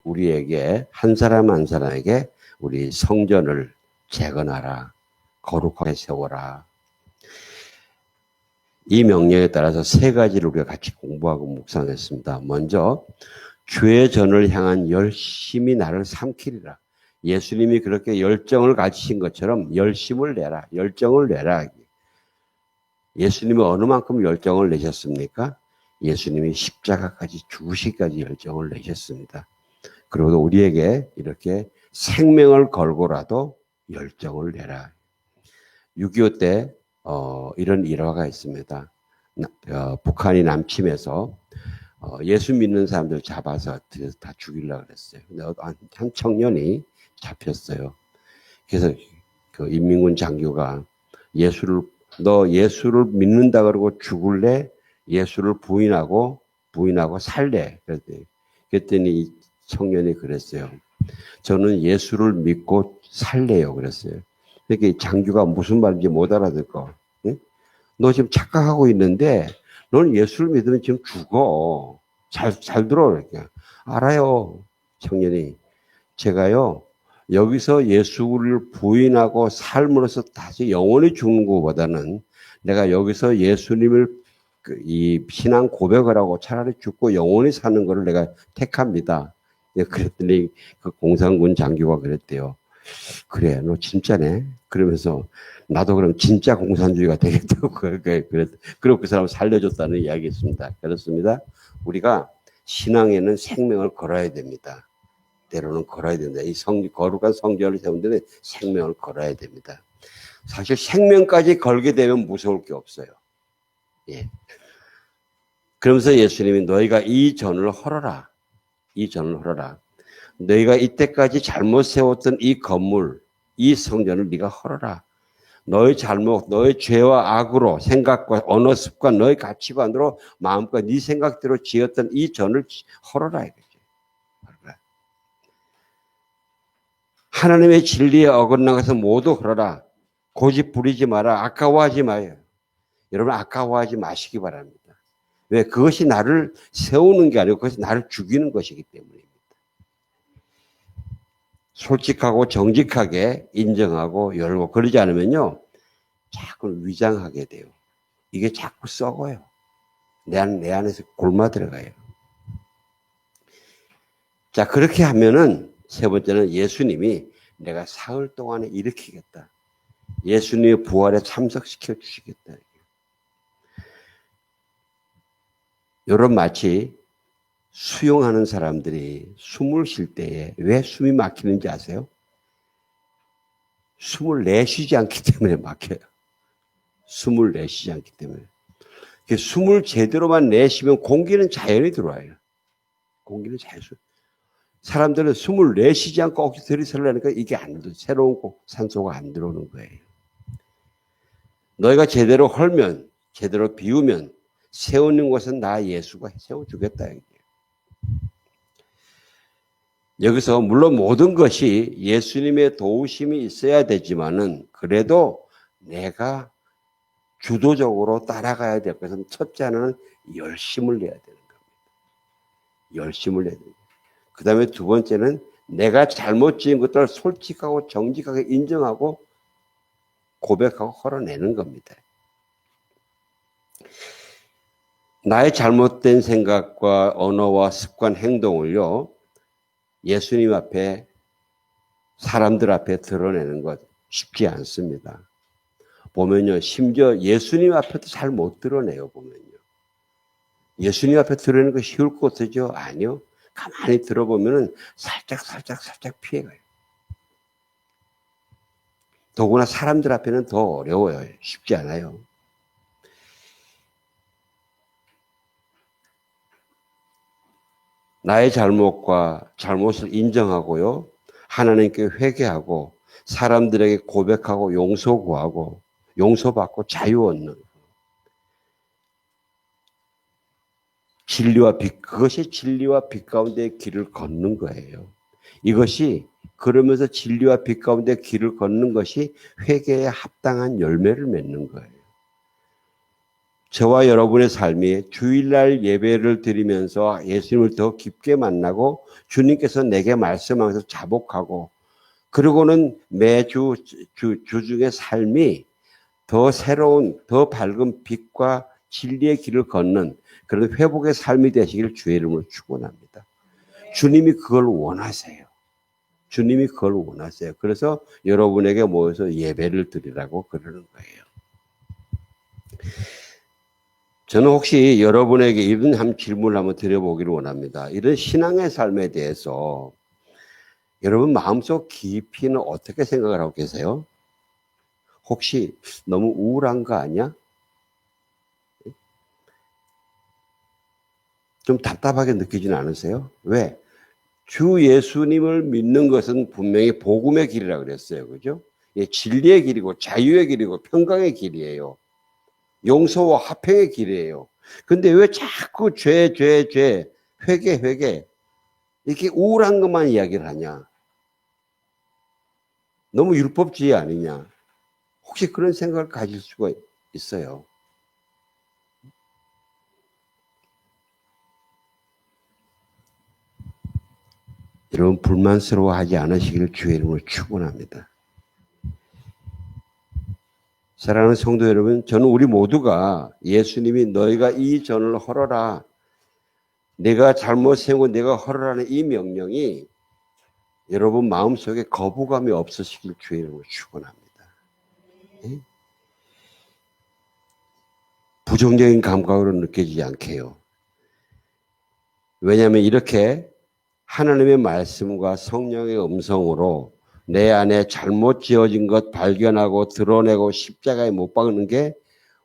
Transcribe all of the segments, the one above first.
우리에게 한 사람 한 사람에게 우리 성전을 재건하라. 거룩하게 세워라. 이 명령에 따라서 세 가지를 우리가 같이 공부하고 묵상했습니다. 먼저 주의 전을 향한 열심히 나를 삼키리라. 예수님이 그렇게 열정을 가지신 것처럼 열심을 내라. 열정을 내라. 예수님이 어느 만큼 열정을 내셨습니까? 예수님이 십자가까지 죽으시기까지 열정을 내셨습니다. 그리고 우리에게 이렇게 생명을 걸고라도 열정을 내라. 6.25 때 이런 일화가 있습니다. 북한이 남침해서 예수 믿는 사람들 잡아서 다 죽이려고 그랬어요. 근데 한 청년이 잡혔어요. 그래서 그 인민군 장교가 너 예수를 믿는다 그러고 죽을래? 예수를 부인하고 살래? 그랬더니 이 청년이 그랬어요. 저는 예수를 믿고 살래요. 그랬어요. 그러니까 장교가 무슨 말인지 못 알아듣고, 응? 너 지금 착각하고 있는데, 너는 예수를 믿으면 지금 죽어. 잘 들어. 그러니까. 알아요. 청년이. 제가요, 여기서 예수를 부인하고 삶으로서 다시 영원히 죽는 것보다는 내가 여기서 예수님을 이 신앙 고백을 하고 차라리 죽고 영원히 사는 것을 내가 택합니다. 그랬더니 그 공산군 장교가 그랬대요. 그래, 너 진짜네. 그러면서 나도 그럼 진짜 공산주의가 되겠다고 그리고 그 사람을 살려줬다는 이야기였습니다. 그렇습니다. 우리가 신앙에는 생명을 걸어야 됩니다. 때로는 걸어야 된다. 이 거룩한 성전을 세운 데는 생명을 걸어야 됩니다. 사실 생명까지 걸게 되면 무서울 게 없어요. 예. 그러면서 예수님이 너희가 이 전을 헐어라. 이 전을 헐어라. 너희가 이때까지 잘못 세웠던 이 건물, 이 성전을 네가 헐어라. 너의 잘못, 너의 죄와 악으로 생각과 언어 습관, 너의 가치관으로 마음과 네 생각대로 지었던 이 전을 헐어라 이거죠. 하나님의 진리에 어긋나가서 모두 헐어라. 고집 부리지 마라. 아까워하지 마요. 여러분 아까워하지 마시기 바랍니다. 왜? 그것이 나를 세우는 게 아니고 그것이 나를 죽이는 것이기 때문입니다. 솔직하고 정직하게 인정하고 열고 그러지 않으면요. 자꾸 위장하게 돼요. 이게 자꾸 썩어요. 내 안에서 골마 들어가요. 자, 그렇게 하면은 세 번째는 예수님이 내가 사흘 동안에 일으키겠다. 예수님의 부활에 참석시켜 주시겠다. 여러분 마치 수영하는 사람들이 숨을 쉴 때에 왜 숨이 막히는지 아세요? 숨을 내쉬지 않기 때문에 막혀요. 숨을 내쉬지 않기 때문에. 숨을 제대로만 내쉬면 공기는 자연히 들어와요. 공기는 자연히. 사람들은 숨을 내쉬지 않고 억지 들이쓰려니까 이게 안 돼. 새로운 산소가 안 들어오는 거예요. 너희가 제대로 헐면, 제대로 비우면 세우는 것은 나 예수가 세워주겠다. 여기서 물론 모든 것이 예수님의 도우심이 있어야 되지만은 그래도 내가 주도적으로 따라가야 될 것은 첫째 하나는 열심을 내야 되는 겁니다. 열심을 내야 됩니다. 그 다음에 두 번째는 내가 잘못 지은 것들을 솔직하고 정직하게 인정하고 고백하고 헐어내는 겁니다. 나의 잘못된 생각과 언어와 습관, 행동을요, 예수님 앞에, 사람들 앞에 드러내는 것 쉽지 않습니다. 보면요, 심지어 예수님 앞에도 잘 못 드러내요, 보면요. 예수님 앞에 드러내는 거 쉬울 것 같죠? 아니요. 가만히 들어보면은 살짝 피해가요. 더구나 사람들 앞에는 더 어려워요. 쉽지 않아요. 나의 잘못을 인정하고요. 하나님께 회개하고 사람들에게 고백하고 용서 구하고 용서받고 자유 얻는 그것이 진리와 빛 가운데의 길을 걷는 거예요. 이것이 그러면서 진리와 빛 가운데 길을 걷는 것이 회개에 합당한 열매를 맺는 거예요. 저와 여러분의 삶이 주일날 예배를 드리면서 예수님을 더 깊게 만나고 주님께서 내게 말씀하면서 자복하고 그리고는 매주 주중의 삶이 더 새로운 더 밝은 빛과 진리의 길을 걷는 그런 회복의 삶이 되시길 주의 이름으로 축원합니다. 주님이 그걸 원하세요. 주님이 그걸 원하세요. 그래서 여러분에게 모여서 예배를 드리라고 그러는 거예요. 저는 혹시 여러분에게 이런 한 질문을 한번 드려보기를 원합니다. 이런 신앙의 삶에 대해서 여러분 마음속 깊이는 어떻게 생각을 하고 계세요? 혹시 너무 우울한 거 아니야? 좀 답답하게 느끼지는 않으세요? 왜? 주 예수님을 믿는 것은 분명히 복음의 길이라 그랬어요. 그죠? 예, 진리의 길이고 자유의 길이고 평강의 길이에요. 용서와 화평의 길이에요. 근데 왜 자꾸 죄, 회개, 이렇게 우울한 것만 이야기를 하냐? 너무 율법주의 아니냐? 혹시 그런 생각을 가질 수가 있어요. 여러분 불만스러워하지 않으시기를 주의 이름으로 축원합니다. 사랑하는 성도 여러분, 저는 우리 모두가 예수님이 너희가 이 전을 헐어라. 내가 잘못 세우고 내가 헐어라는 이 명령이 여러분 마음속에 거부감이 없으시길 주의 이름으로 축원합니다. 예? 부정적인 감각으로 느껴지지 않게 해요. 왜냐하면 이렇게 하나님의 말씀과 성령의 음성으로 내 안에 잘못 지어진 것 발견하고 드러내고 십자가에 못 박는 게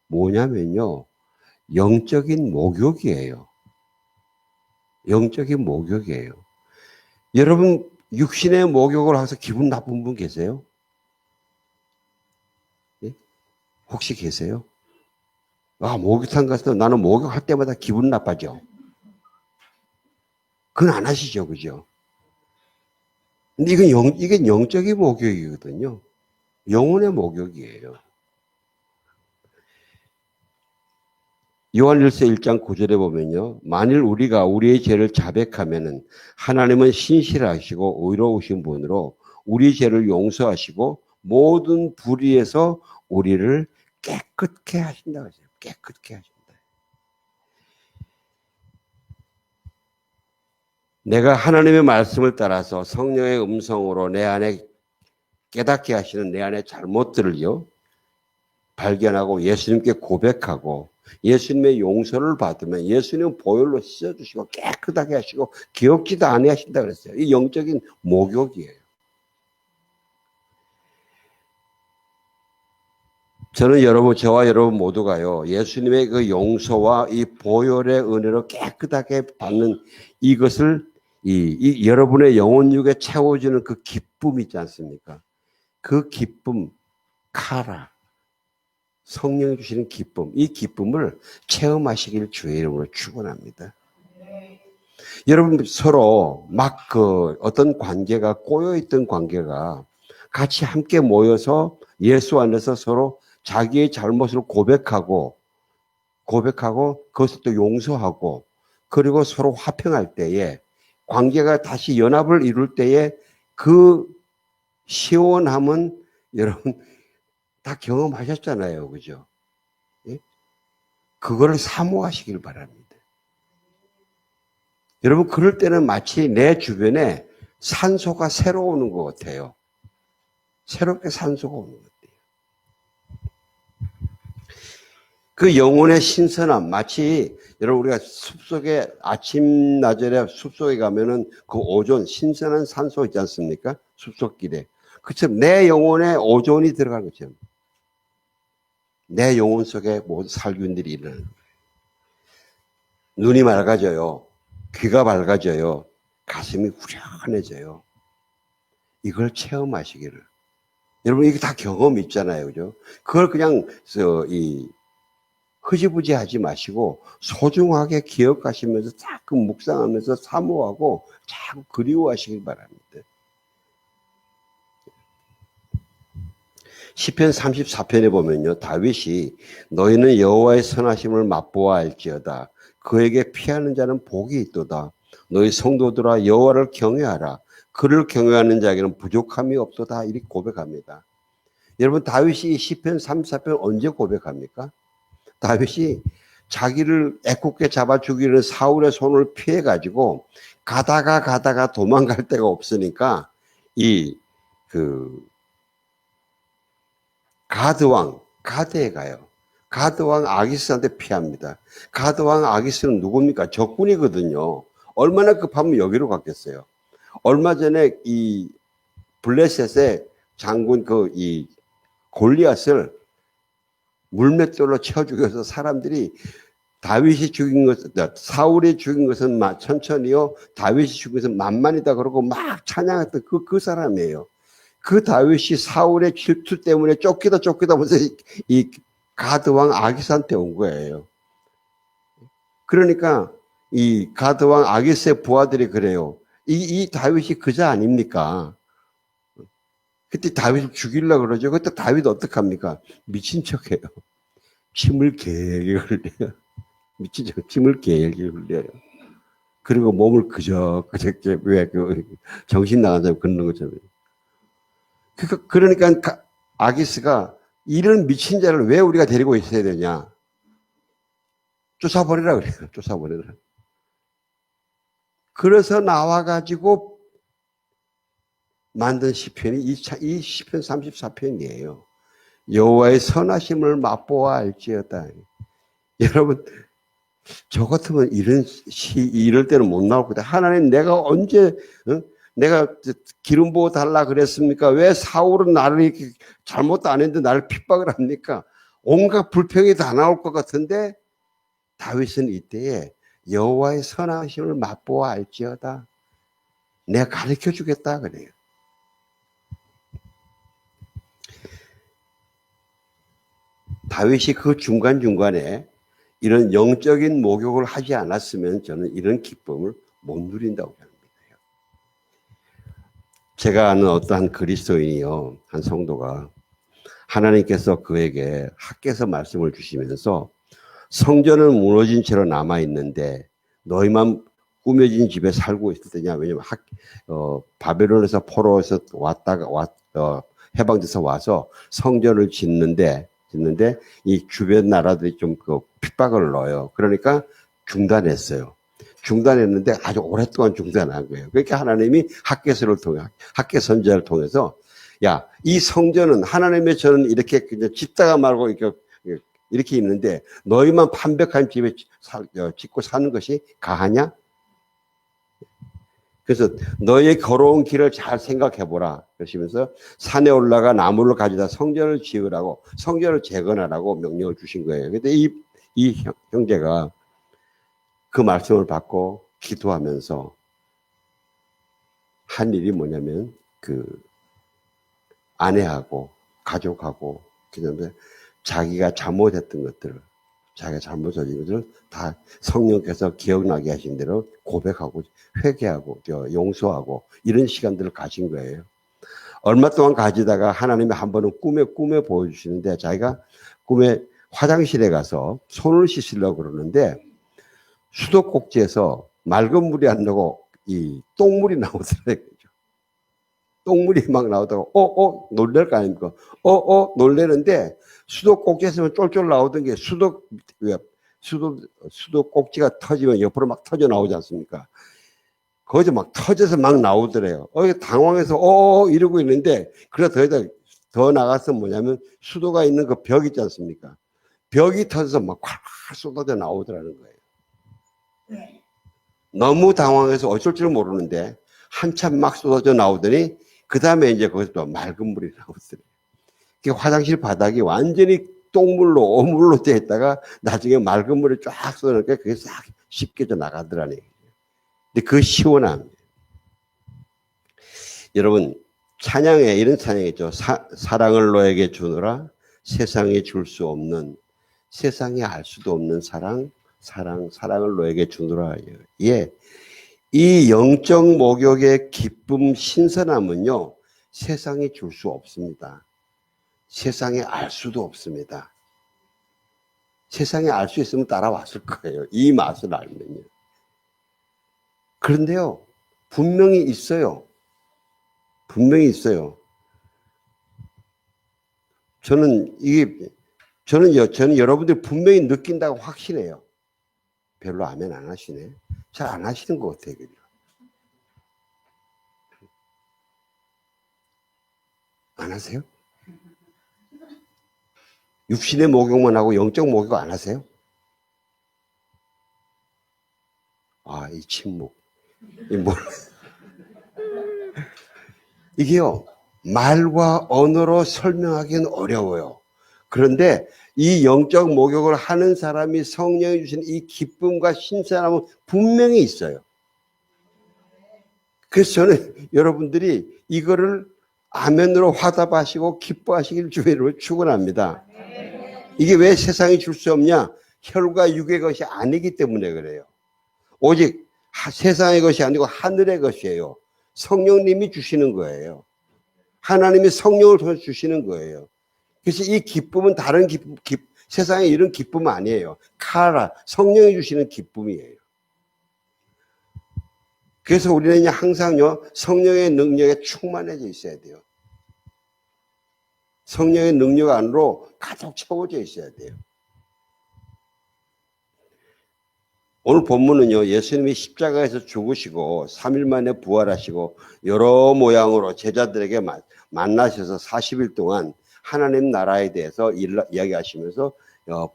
뭐냐면요. 영적인 목욕이에요. 영적인 목욕이에요. 여러분 육신의 목욕을 해서 기분 나쁜 분 계세요? 예? 혹시 계세요? 아, 목욕탕 가서 나는 목욕할 때마다 기분 나빠져. 그건 안 하시죠, 그죠? 근데 이건 영적인 목욕이거든요. 영혼의 목욕이에요. 요한일서 1장 9절에 보면요. 만일 우리가 우리의 죄를 자백하면은 하나님은 신실하시고 의로우신 분으로 우리 죄를 용서하시고 모든 불의에서 우리를 깨끗게 하신다고 했어요. 깨끗게 하신다. 내가 하나님의 말씀을 따라서 성령의 음성으로 내 안에 깨닫게 하시는 내 안의 잘못들을요. 발견하고 예수님께 고백하고 예수님의 용서를 받으면 예수님은 보혈로 씻어주시고 깨끗하게 하시고 기억지도 않게 하신다 그랬어요. 이 영적인 목욕이에요. 저는 저와 여러분 모두가요, 예수님의 그 용서와 이 보혈의 은혜로 깨끗하게 받는 이것을 이 여러분의 영혼육에 채워주는 그 기쁨 있지 않습니까? 그 기쁨, 카라. 성령이 주시는 기쁨, 이 기쁨을 체험하시길 주의 이름으로 축원합니다. 여러분 서로 막 어떤 관계가 꼬여있던 관계가 같이 함께 모여서 예수 안에서 서로 자기의 잘못을 고백하고 그것을 또 용서하고 그리고 서로 화평할 때에 관계가 다시 연합을 이룰 때에 그 시원함은 여러분 다 경험하셨잖아요. 그죠? 예? 그거를 사모하시길 바랍니다. 여러분, 그럴 때는 마치 내 주변에 산소가 새로 오는 것 같아요. 새롭게 산소가 오는 것 같아요. 그 영혼의 신선함, 마치 여러분 우리가 숲속에 아침 나절에 숲속에 가면은 그 오존, 신선한 산소 있지 않습니까? 숲속길에. 그처럼 내 영혼에 오존이 들어가는 것처럼 내 영혼 속에 모든 살균들이 일어나는 거예요. 눈이 맑아져요. 귀가 밝아져요. 가슴이 후련해져요. 이걸 체험하시기를. 여러분, 이게 다 경험이 있잖아요. 그죠? 그걸 그냥, 흐지부지 하지 마시고, 소중하게 기억하시면서 자꾸 묵상하면서 사모하고, 자꾸 그리워하시길 바랍니다. 시편 34편에 보면요, 다윗이 너희는 여호와의 선하심을 맛보아 알지어다. 그에게 피하는 자는 복이 있도다. 너희 성도들아 여호와를 경외하라. 그를 경외하는 자에게는 부족함이 없도다. 이렇게 고백합니다. 여러분, 다윗이 시편 34편 언제 고백합니까? 다윗이 자기를 애꿎게 잡아 죽이는 사울의 손을 피해가지고 가다가 도망갈 데가 없으니까 가드왕, 가드에 가요. 가드왕 아기스한테 피합니다. 가드왕 아기스는 누굽니까? 적군이거든요. 얼마나 급하면 여기로 갔겠어요. 얼마 전에 이 블레셋의 장군 이 골리앗을 물맷돌로 쳐 죽여서 사람들이 다윗이 죽인 것, 사울이 죽인 것은 천천히요, 다윗이 죽인 것은 만만이다 그러고 막 찬양했던 그 사람이에요. 그 다윗이 사울의 질투 때문에 쫓기다 보면서 이 가드왕 아기스한테 온 거예요. 그러니까 이 가드왕 아기스의 부하들이 그래요. 이 다윗이 그자 아닙니까? 그때 다윗을 죽이려고 그러죠. 그때 다윗 어떡합니까? 미친 척해요. 침을 개게 흘려요. 미친 척, 침을 개게 흘려요. 그리고 몸을 그저께 왜 정신 나간 사람 걷는 것처럼. 그러니까 아기스가 이런 미친 자를 왜 우리가 데리고 있어야 되냐? 쫓아버리라 그래요. 쫓아버리라. 그래서 나와가지고 만든 시편이 이 시편 34편이에요. 여호와의 선하심을 맛보아 알지어다. 여러분, 저 같으면 이럴 때는 못 나올 거다. 하나님, 내가 언제, 내가 기름 부어 달라 그랬습니까? 왜 사울은 나를 이렇게 잘못도 안 했는데 나를 핍박을 합니까? 온갖 불평이 다 나올 것 같은데 다윗은 이때에 여호와의 선하심을 맛보아 알지어다. 내가 가르쳐 주겠다 그래요. 다윗이 그 중간중간에 이런 영적인 목욕을 하지 않았으면 저는 이런 기쁨을 못 누린다고 합니다. 제가 아는 어떠한 그리스도인이요, 한 성도가 하나님께서 그에게 학교에서 말씀을 주시면서 성전은 무너진 채로 남아있는데 너희만 꾸며진 집에 살고 있을 때냐. 왜냐면 바벨론에서 포로에서 해방돼서 와서 성전을 짓는데 이 주변 나라들이 좀 핍박을 넣어요. 그러니까 중단했어요. 중단했는데 아주 오랫동안 중단한 거예요. 그러니까 하나님이 학개 선지자를 통해서 야, 이 성전은 하나님의 저는 이렇게 짓다가 말고 이렇게 있는데 너희만 판벽한 집에 짓고 사는 것이 가하냐? 그래서 너의 걸어온 길을 잘 생각해보라. 그러시면서 산에 올라가 나무를 가져다 성전을 지으라고, 성전을 재건하라고 명령을 주신 거예요. 근데 이 형제가 그 말씀을 받고 기도하면서 한 일이 뭐냐면 아내하고 가족하고 그다음에 자기가 잘못했던 것들을, 자기가 잘못한 것들을 다 성령께서 기억나게 하신 대로 고백하고 회개하고 용서하고 이런 시간들을 가진 거예요. 얼마 동안 가지다가 하나님이 한 번은 꿈에 보여주시는데 자기가 꿈에 화장실에 가서 손을 씻으려고 그러는데 수도꼭지에서 맑은 물이 안 나고 이 똥물이 나오더라고요. 똥물이 막 나오다가 놀랄 거 아닙니까? 놀래는데 수도꼭지에서 쫄쫄 나오던 게 수도꼭지가 터지면 옆으로 막 터져 나오지 않습니까? 거기서 막 터져서 막 나오더래요. 당황해서 이러고 있는데 그래서 더 나가서 뭐냐면 수도가 있는 그 벽 있지 않습니까? 벽이 터져서 막 콱 쏟아져 나오더라는 거예요. 너무 당황해서 어쩔 줄 모르는데 한참 막 쏟아져 나오더니 그 다음에 이제 거기서 또 맑은 물이 나오더래요. 화장실 바닥이 완전히 똥물로 오물로 되어 있다가 나중에 맑은 물이 쫙 쏟아내니까 그게 싹 씻겨져 나가더라는 얘기예요. 근데 그 시원함. 여러분, 찬양에 이런 찬양이 있죠. 사랑을 너에게 주노라. 세상에 줄 수 없는, 세상에 알 수도 없는 사랑을 너에게 주노라. 예. 이 영적 목욕의 기쁨, 신선함은요, 세상이 줄 수 없습니다. 세상에 알 수도 없습니다. 세상에 알 수 있으면 따라왔을 거예요. 이 맛을 알면요. 그런데요, 분명히 있어요. 분명히 있어요. 저는 여러분들이 분명히 느낀다고 확신해요. 별로 아멘 안 하시네. 잘 안 하시는 것 같아요. 그죠? 안 하세요? 육신의 목욕만 하고 영적 목욕 안 하세요? 아, 이 침묵. 이게요, 말과 언어로 설명하기는 어려워요. 그런데 이 영적 목욕을 하는 사람이 성령이 주신 이 기쁨과 신선함은 분명히 있어요. 그래서 저는 여러분들이 이거를 아멘으로 화답하시고 기뻐하시길 주의로 축원합니다. 이게 왜 세상이 줄 수 없냐? 혈과 육의 것이 아니기 때문에 그래요. 오직 세상의 것이 아니고 하늘의 것이에요. 성령님이 주시는 거예요. 하나님이 성령을 통해 주시는 거예요. 그래서 이 기쁨은 다른 세상에 이런 기쁨은 아니에요. 성령이 주시는 기쁨이에요. 그래서 우리는 항상요, 성령의 능력에 충만해져 있어야 돼요. 성령의 능력 안으로 가득 채워져 있어야 돼요. 오늘 본문은요, 예수님이 십자가에서 죽으시고 3일 만에 부활하시고 여러 모양으로 제자들에게 만나셔서 40일 동안 하나님 나라에 대해서 이야기하시면서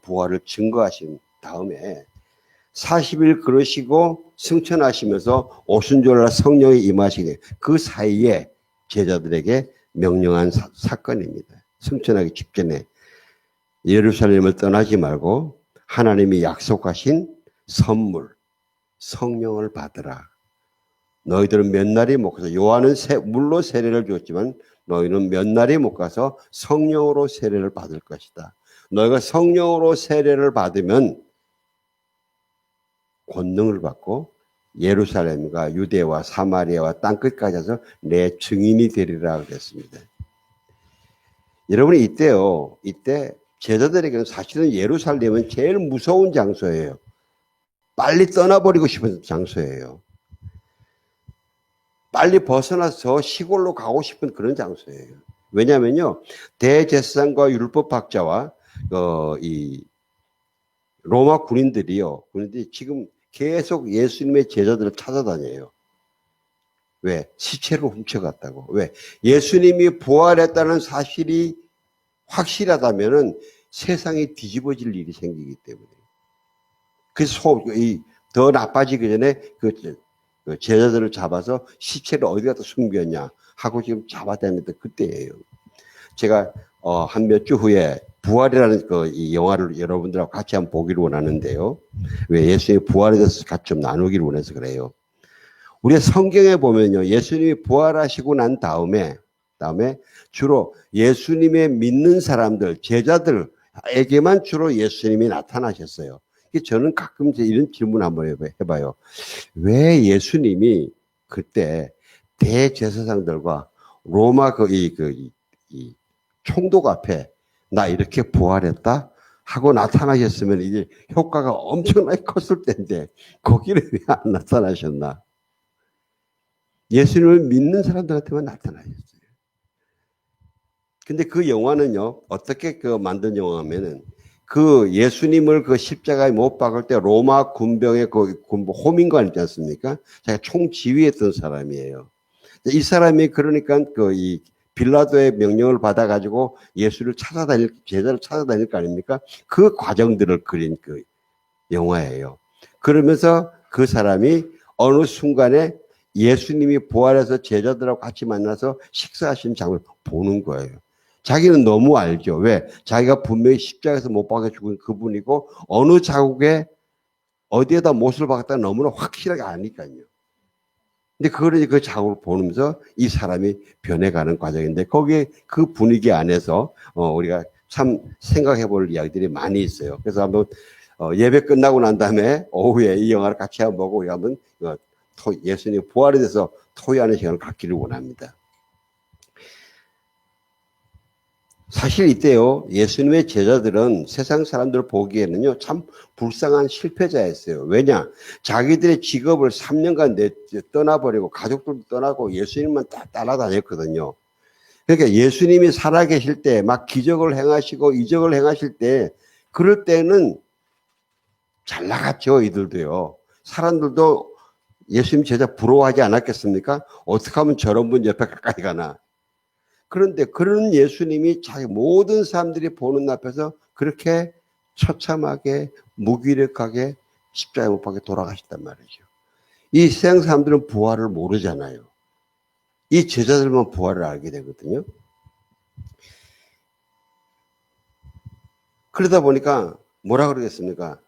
부활을 증거하신 다음에 40일 그러시고 승천하시면서 오순절날 성령이 임하시게 그 사이에 제자들에게 명령한 사건입니다. 승천하기 직전에 예루살렘을 떠나지 말고 하나님이 약속하신 선물, 성령을 받으라. 너희들은 몇 날이 못 가서 요한은 물로 세례를 줬지만 너희는 몇 날이 못 가서 성령으로 세례를 받을 것이다. 너희가 성령으로 세례를 받으면 권능을 받고 예루살렘과 유대와 사마리아와 땅끝까지 해서 내 증인이 되리라 그랬습니다. 여러분이 이때 제자들에게는 사실은 예루살렘은 제일 무서운 장소예요. 빨리 떠나버리고 싶은 장소예요. 빨리 벗어나서 시골로 가고 싶은 그런 장소예요. 왜냐하면요, 대제사장과 율법학자와 이 로마 군인들이 지금 계속 예수님의 제자들을 찾아다녀요. 왜? 시체를 훔쳐갔다고. 왜? 예수님이 부활했다는 사실이 확실하다면은 세상이 뒤집어질 일이 생기기 때문에. 그래서 더 나빠지기 전에 그 제자들을 잡아서 시체를 어디 갖다 숨겼냐 하고 지금 잡아다니던 그때예요. 제가 한 몇 주 후에 부활이라는 이 영화를 여러분들하고 같이 한번 보기를 원하는데요. 왜 예수님이 부활에 대해서 같이 좀 나누기를 원해서 그래요. 우리가 성경에 보면요, 예수님이 부활하시고 난 다음에 주로 예수님의 믿는 사람들, 제자들에게만 주로 예수님이 나타나셨어요. 저는 가끔 이런 질문 한번 해봐요. 왜 예수님이 그때 대제사장들과 로마 이 총독 앞에 나 이렇게 부활했다 하고 나타나셨으면 이제 효과가 엄청나게 컸을 텐데 거기는 왜 안 나타나셨나? 예수님을 믿는 사람들한테만 나타나셨어요. 근데 그 영화는요, 어떻게 만든 영화면은 그 예수님을 그 십자가에 못 박을 때 로마 군병의 호민관 있지 않습니까? 자기가 총지휘했던 사람이에요. 이 사람이 그러니까 이 빌라도의 명령을 받아가지고 제자를 찾아다닐 거 아닙니까? 그 과정들을 그린 그 영화예요. 그러면서 그 사람이 어느 순간에 예수님이 부활해서 제자들하고 같이 만나서 식사하시는 장면을 보는 거예요. 자기는 너무 알죠. 왜? 자기가 분명히 십자가에서 못 박아 죽은 그분이고 어느 자국에 어디에다 못을 박았다 너무나 확실하게 아니까요. 근데 그거를 그 자국을 보면서 이 사람이 변해가는 과정인데 거기에 그 분위기 안에서 우리가 참 생각해 볼 이야기들이 많이 있어요. 그래서 한번 예배 끝나고 난 다음에 오후에 이 영화를 같이 한번 보고 우리 한번 예수님 부활에 대해서 토의하는 시간을 갖기를 원합니다. 사실 이때요, 예수님의 제자들은 세상 사람들 보기에는요, 참 불쌍한 실패자였어요. 왜냐? 자기들의 직업을 3년간 떠나버리고, 가족들도 떠나고, 예수님만 다 따라다녔거든요. 그러니까 예수님이 살아계실 때, 막 기적을 행하시고, 이적을 행하실 때, 그럴 때는 잘 나갔죠, 이들도요. 사람들도 예수님 제자 부러워하지 않았겠습니까? 어떻게 하면 저런 분 옆에 가까이 가나? 그런데 그런 예수님이 자기 모든 사람들이 보는 앞에서 그렇게 처참하게 무기력하게 십자가에 못 박혀 돌아가셨단 말이죠. 이 세상 사람들은 부활을 모르잖아요. 이 제자들만 부활을 알게 되거든요. 그러다 보니까 뭐라 그러겠습니까?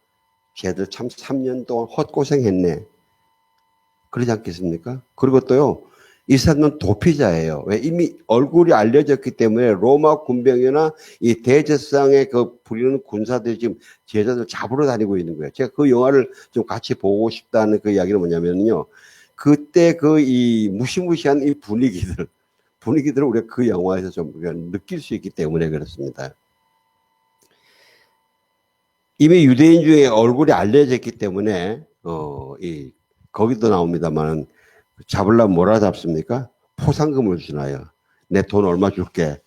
쟤들 참 3년 동안 헛고생했네. 그러지 않겠습니까? 그리고 또요, 이 사람은 도피자예요. 왜? 이미 얼굴이 알려졌기 때문에 로마 군병이나 이 대제사장의 그 부리는 군사들이 지금 제자들 잡으러 다니고 있는 거예요. 제가 그 영화를 좀 같이 보고 싶다는 그 이야기는 뭐냐면요. 그때 그 이 무시무시한 이 분위기들을 우리가 그 영화에서 좀 느낄 수 있기 때문에 그렇습니다. 이미 유대인 중에 얼굴이 알려졌기 때문에, 거기도 나옵니다만, 잡으려면 뭐라 잡습니까? 포상금을 주나요? 내 돈 얼마 줄게.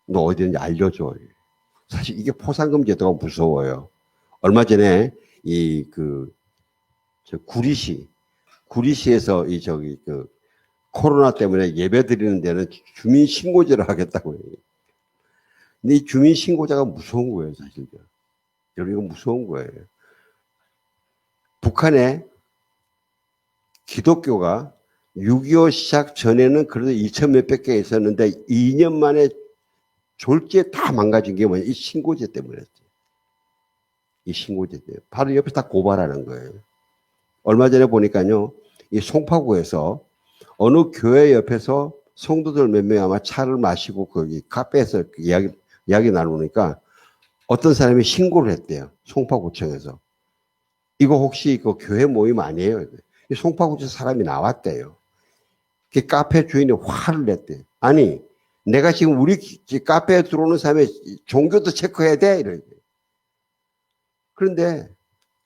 너 어디 있는지 알려줘. 사실 이게 포상금 제도가 무서워요. 얼마 전에 구리시에서 코로나 때문에 예배 드리는 데는 주민신고제를 하겠다고 해요. 근데 이 주민신고제가 무서운 거예요, 사실. 여러분, 이거 무서운 거예요. 북한에 기독교가 6.25 시작 전에는 그래도 2천 몇백 개 있었는데 2년 만에 졸지에 다 망가진 게 뭐냐. 이 신고제 때문이었죠. 이 신고제 때문에. 바로 옆에 다 고발하는 거예요. 얼마 전에 보니까요. 이 송파구에서 어느 교회 옆에서 성도들 몇 명이 아마 차를 마시고 거기 카페에서 이야기 나누니까 어떤 사람이 신고를 했대요. 송파구청에서. 이거 혹시 그 교회 모임 아니에요? 이 송파구청 사람이 나왔대요. 그 카페 주인이 화를 냈대. 아니, 내가 지금 우리 카페에 들어오는 사람의 종교도 체크해야 돼? 이러지. 그런데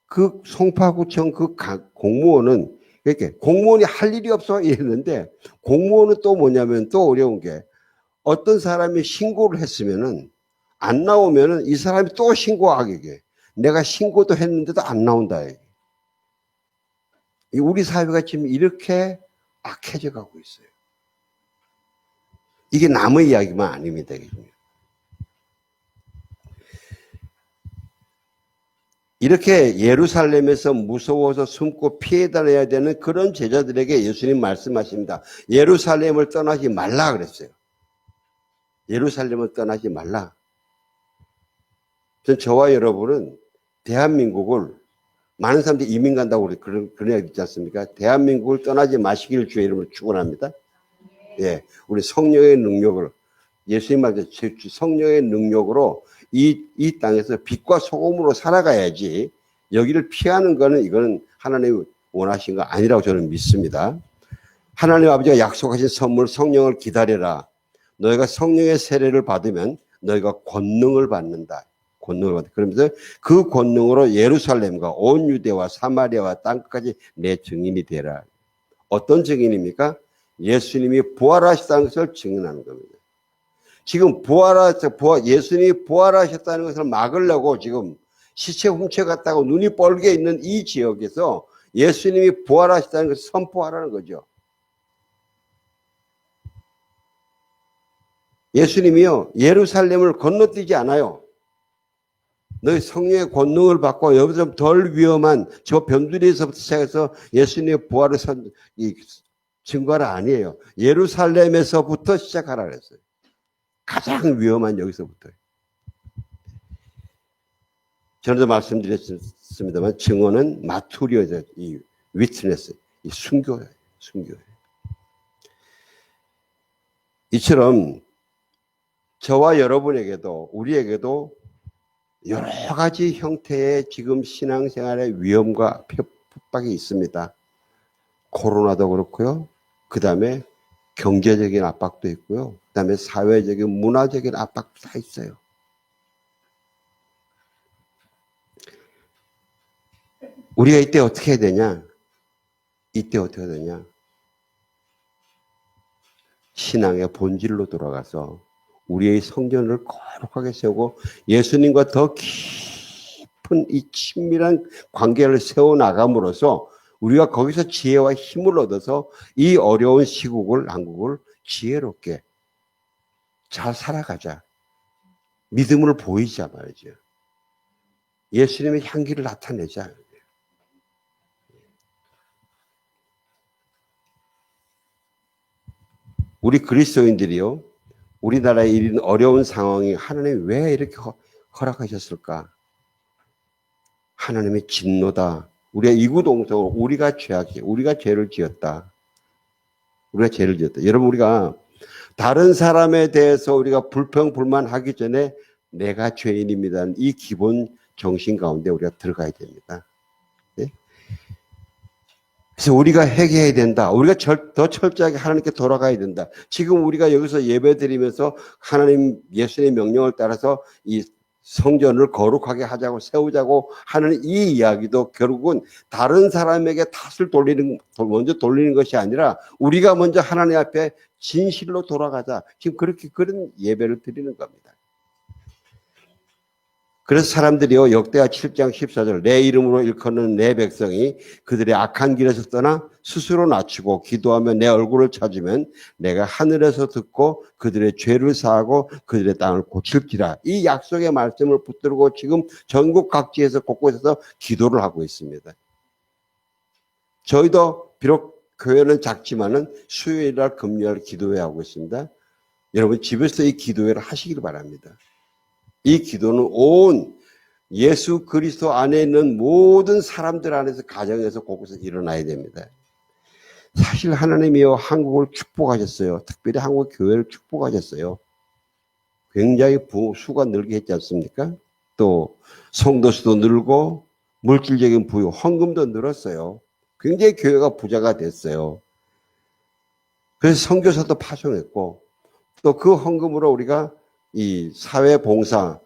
그 송파구청 그 공무원은 이렇게 공무원이 할 일이 없어 이랬는데 공무원은 또 뭐냐면 또 어려운 게 어떤 사람이 신고를 했으면은 안 나오면은 이 사람이 또 신고하게 돼. 내가 신고도 했는데도 안 나온다. 우리 사회가 지금 이렇게 악해져 가고 있어요. 이게 남의 이야기만 아닙니다. 이렇게 예루살렘에서 무서워서 숨고 피해 다녀야 되는 그런 제자들에게 예수님 말씀하십니다. 예루살렘을 떠나지 말라 그랬어요. 예루살렘을 떠나지 말라. 저와 여러분은 대한민국을 많은 사람들이 이민 간다고 그런 이야기 있지 않습니까? 대한민국을 떠나지 마시기를 주의 이름으로 축원합니다. 예, 우리 성령의 능력을 예수님 말씀 성령의 능력으로 이 땅에서 빛과 소금으로 살아가야지 여기를 피하는 거는 이거는 하나님이 원하신 거 아니라고 저는 믿습니다. 하나님 아버지가 약속하신 선물 성령을 기다려라. 너희가 성령의 세례를 받으면 너희가 권능을 받는다. 권능을 받는다. 그러면서 그 권능으로 예루살렘과 온 유대와 사마리아와 땅끝까지 내 증인이 되라. 어떤 증인입니까? 예수님이 부활하셨다는 것을 증인하는 겁니다. 지금 예수님이 부활하셨다는 것을 막으려고 지금 시체 훔쳐갔다고 눈이 뻘게 있는 이 지역에서 예수님이 부활하셨다는 것을 선포하라는 거죠. 예수님이요, 예루살렘을 건너뛰지 않아요. 너희 성령의 권능을 받고 여기서 덜 위험한 저 변두리에서부터 시작해서 예수님의 부활을 증거를 아니에요. 예루살렘에서부터 시작하라 그랬어요. 가장 위험한 여기서부터. 전에도 말씀드렸습니다만 증언은 마투리오죠. 이 위트네스, 이 순교예요. 순교예요. 이처럼 저와 여러분에게도 우리에게도 여러 가지 형태의 지금 신앙생활의 위험과 핍박이 있습니다. 코로나도 그렇고요. 그 다음에 경제적인 압박도 있고요. 그다음에 사회적인, 문화적인 압박도 다 있어요. 우리가 이때 어떻게 해야 되냐? 이때 어떻게 해야 되냐? 신앙의 본질로 돌아가서 우리의 성전을 거룩하게 세우고 예수님과 더 깊은 이 친밀한 관계를 세워나감으로써 우리가 거기서 지혜와 힘을 얻어서 이 어려운 시국을, 한국을 지혜롭게 잘 살아가자. 믿음을 보이자 말이죠. 예수님의 향기를 나타내자. 우리 그리스도인들이요, 우리나라의 이런 어려운 상황이 하나님이 왜 이렇게 허락하셨을까? 하나님의 진노다. 우리가 이구동성으로 우리가 죄악이, 우리가 죄를 지었다. 우리가 죄를 지었다. 여러분, 우리가 다른 사람에 대해서 우리가 불평불만하기 전에 내가 죄인입니다. 이 기본 정신 가운데 우리가 들어가야 됩니다. 네? 그래서 우리가 회개해야 된다. 우리가 더 철저하게 하나님께 돌아가야 된다. 지금 우리가 여기서 예배드리면서 하나님 예수의 명령을 따라서 이 성전을 거룩하게 하자고 세우자고 하는 이 이야기도 결국은 다른 사람에게 탓을 먼저 돌리는 것이 아니라 우리가 먼저 하나님 앞에 진실로 돌아가자. 지금 그런 예배를 드리는 겁니다. 그래서 사람들이요, 역대하 7장 14절, 내 이름으로 일컫는 내 백성이 그들의 악한 길에서 떠나 스스로 낮추고 기도하며 내 얼굴을 찾으면 내가 하늘에서 듣고 그들의 죄를 사하고 그들의 땅을 고칠지라. 이 약속의 말씀을 붙들고 지금 전국 각지에서 곳곳에서 기도를 하고 있습니다. 저희도 비록 교회는 작지만은 수요일날 금요일 기도회 하고 있습니다. 여러분 집에서 이 기도회를 하시길 바랍니다. 이 기도는 온 예수 그리스도 안에 있는 모든 사람들 안에서 가정에서 곳곳에서 일어나야 됩니다. 사실 하나님이요 한국을 축복하셨어요. 특별히 한국 교회를 축복하셨어요. 굉장히 수가 늘게 했지 않습니까? 또 성도 수도 늘고 물질적인 부유, 헌금도 늘었어요. 굉장히 교회가 부자가 됐어요. 그래서 선교사도 파송했고 또 그 헌금으로 우리가 이 사회 봉사,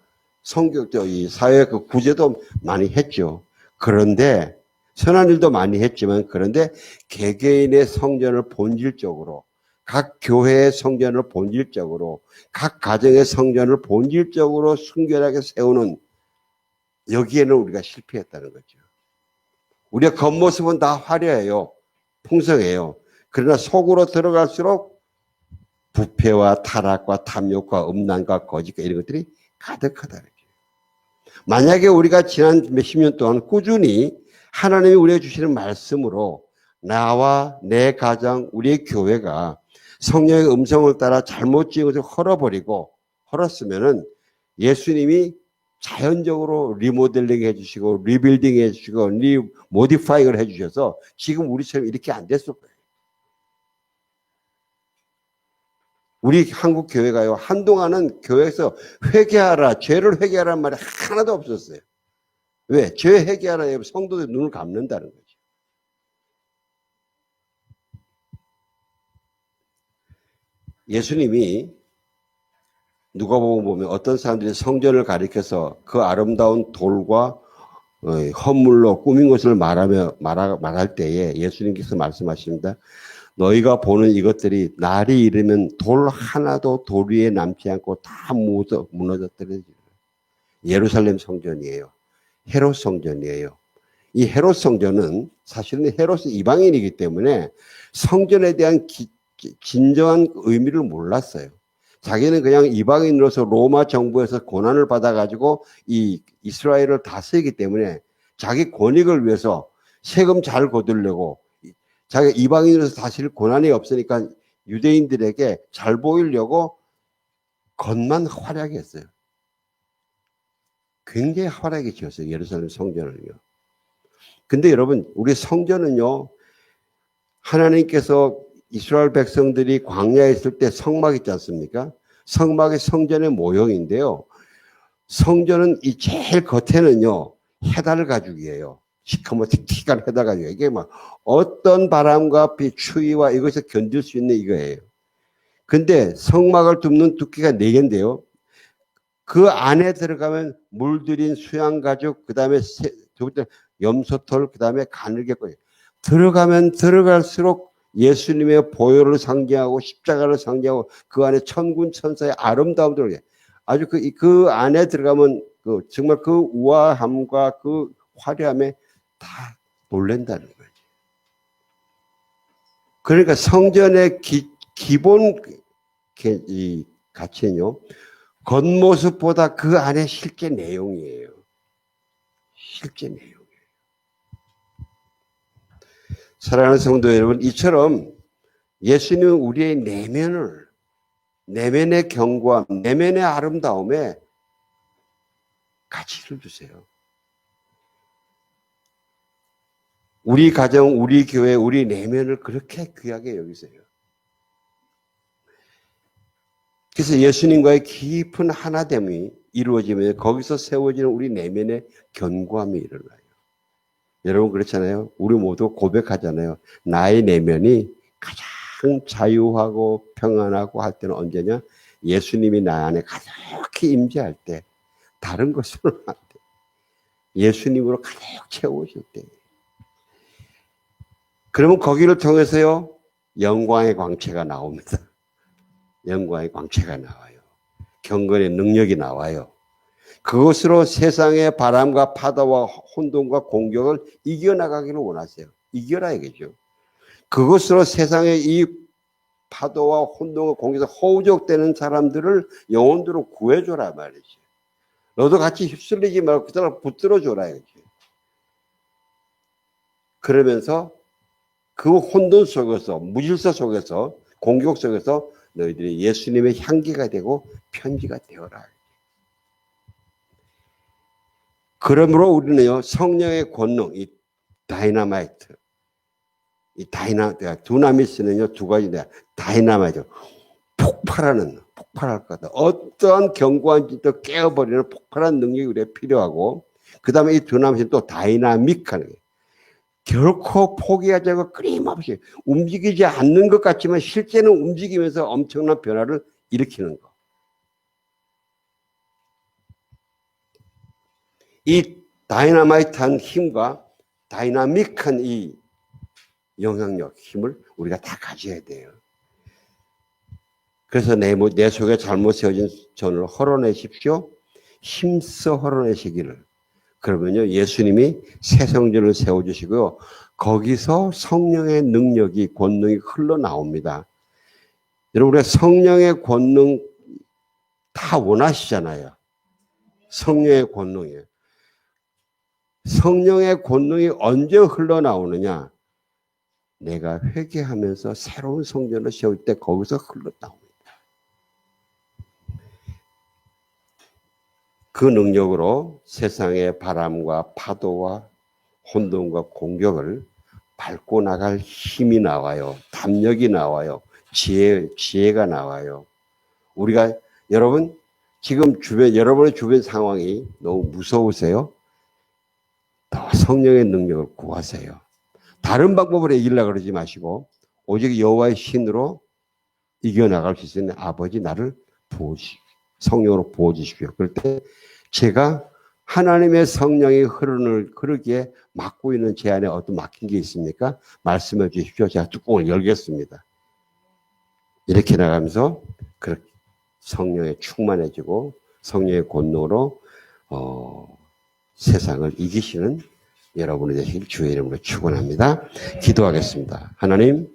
이 사회 그 구제도 많이 했죠. 그런데 선한 일도 많이 했지만 그런데 개개인의 성전을 본질적으로 각 교회의 성전을 본질적으로 각 가정의 성전을 본질적으로 순결하게 세우는 여기에는 우리가 실패했다는 거죠. 우리의 겉모습은 다 화려해요. 풍성해요. 그러나 속으로 들어갈수록 부패와 타락과 탐욕과 음란과 거짓과 이런 것들이 가득하다는 거죠. 만약에 우리가 지난 몇십 년 동안 꾸준히 하나님이 우리에게 주시는 말씀으로 나와 내 가정, 우리의 교회가 성령의 음성을 따라 잘못 지은 것을 헐었으면은 예수님이 자연적으로 리모델링 해주시고 리빌딩 해주시고 리모디파잉을 해주셔서 지금 우리처럼 이렇게 안 됐을 거예요. 우리 한국 교회가요, 한동안은 교회에서 회개하라, 죄를 회개하라는 말이 하나도 없었어요. 왜? 죄 회개하라, 성도들 눈을 감는다는 거죠. 예수님이 누가복음 보면 어떤 사람들이 성전을 가리켜서 그 아름다운 돌과 헌물로 꾸민 것을 말할 때에 예수님께서 말씀하십니다. 너희가 보는 이것들이 날이 이르면 돌 하나도 돌 위에 남지 않고 다 무너져 떨어지리라. 예루살렘 성전이에요. 헤롯 성전이에요. 이 헤롯 성전은 사실은 헤롯은 이방인이기 때문에 성전에 대한 진정한 의미를 몰랐어요. 자기는 그냥 이방인으로서 로마 정부에서 고난을 받아가지고 이 이스라엘을 다스리기 때문에 자기 권익을 위해서 세금 잘 거두려고 자기가 이방인으로서 다스릴 고난이 없으니까 유대인들에게 잘 보이려고 겉만 화려하게 했어요. 굉장히 화려하게 지었어요. 예루살렘 성전을요. 근데 여러분, 우리 성전은요, 하나님께서 이스라엘 백성들이 광야에 있을 때 성막 있지 않습니까? 성막이 성전의 모형인데요. 성전은 이 제일 겉에는요, 해달 가죽이에요. 시커멓 틱틱한 해달 가죽. 이게 막 어떤 바람과 비, 추위와 이것을 견딜 수 있는 이거예요. 근데 성막을 덮는 두께가 4개인데요. 그 안에 들어가면 물들인 수양가죽, 그 다음에 염소털, 그 다음에 가늘게 거예요. 들어가면 들어갈수록 예수님의 보혈을 상징하고 십자가를 상징하고 그 안에 천군 천사의 아름다움 들어가요. 아주 그 안에 들어가면 정말 그 우아함과 그 화려함에 다 놀란다는 거죠. 그러니까 성전의 기본 이 가치는요, 겉모습보다 그 안에 실제 내용이에요. 실제 내용이에요. 사랑하는 성도 여러분, 이처럼 예수님은 우리의 내면의 견고함, 내면의 아름다움에 가치를 주세요. 우리 가정, 우리 교회, 우리 내면을 그렇게 귀하게 여기세요. 그래서 예수님과의 깊은 하나됨이 이루어지면 거기서 세워지는 우리 내면의 견고함이 일어나요. 여러분 그렇잖아요. 우리 모두 고백하잖아요. 나의 내면이 가장 자유하고 평안하고 할 때는 언제냐? 예수님이 나 안에 가득히 임재할 때, 다른 것으로는 안 돼. 예수님으로 가득 채우실 때. 그러면 거기를 통해서요, 영광의 광채가 나옵니다. 영광의 광채가 나와요. 경건의 능력이 나와요. 그것으로 세상의 바람과 파도와 혼돈과 공격을 이겨나가기를 원하세요. 이겨라 이거죠. 그것으로 세상의 이 파도와 혼돈과 공격에서 허우적대는 사람들을 영혼들로 구해줘라 말이죠. 너도 같이 휩쓸리지 말고 그 사람 붙들어줘라 이거죠. 그러면서 그 혼돈 속에서, 무질서 속에서, 공격 속에서 너희들이 예수님의 향기가 되고 편지가 되어라. 그러므로 우리는요, 성령의 권능, 이 다이나마이트, 두나미스는요, 2가지인데, 다이나마이트, 폭발할 거다. 어떠한 견고한 짓도 깨어버리는 폭발한 능력이 우리가 필요하고, 그 다음에 이 두나미스는 또 다이나믹하는 거예요. 결코 포기하지 않고 끊임없이 움직이지 않는 것 같지만 실제는 움직이면서 엄청난 변화를 일으키는 것. 이 다이나마이트한 힘과 다이나믹한 이 영향력, 힘을 우리가 다 가져야 돼요. 그래서 내 속에 잘못 세워진 전을 헐어내십시오. 힘써 헐어내시기를. 그러면요, 예수님이 새 성전을 세워주시고요. 거기서 성령의 능력이, 권능이 흘러나옵니다. 여러분, 우리가 성령의 권능 다 원하시잖아요. 성령의 권능이에요. 성령의 권능이 언제 흘러나오느냐? 내가 회개하면서 새로운 성전을 세울 때 거기서 흘러나옵니다. 그 능력으로 세상의 바람과 파도와 혼돈과 공격을 밟고 나갈 힘이 나와요. 담력이 나와요. 지혜가 나와요. 우리가, 여러분, 지금 여러분의 주변 상황이 너무 무서우세요? 더 성령의 능력을 구하세요. 다른 방법으로 이기려고 그러지 마시고, 오직 여호와의 신으로 이겨나갈 수 있는 아버지 나를 성령으로 부어주십시오. 그럴 때 제가 하나님의 성령이 흐르기에 막고 있는 제 안에 어떤 막힌 게 있습니까? 말씀해 주십시오. 제가 뚜껑을 열겠습니다. 이렇게 나가면서 그렇게 성령에 충만해지고 성령의 권능으로 세상을 이기시는 여러분이 되실 주의 이름으로 축원합니다. 기도하겠습니다. 하나님,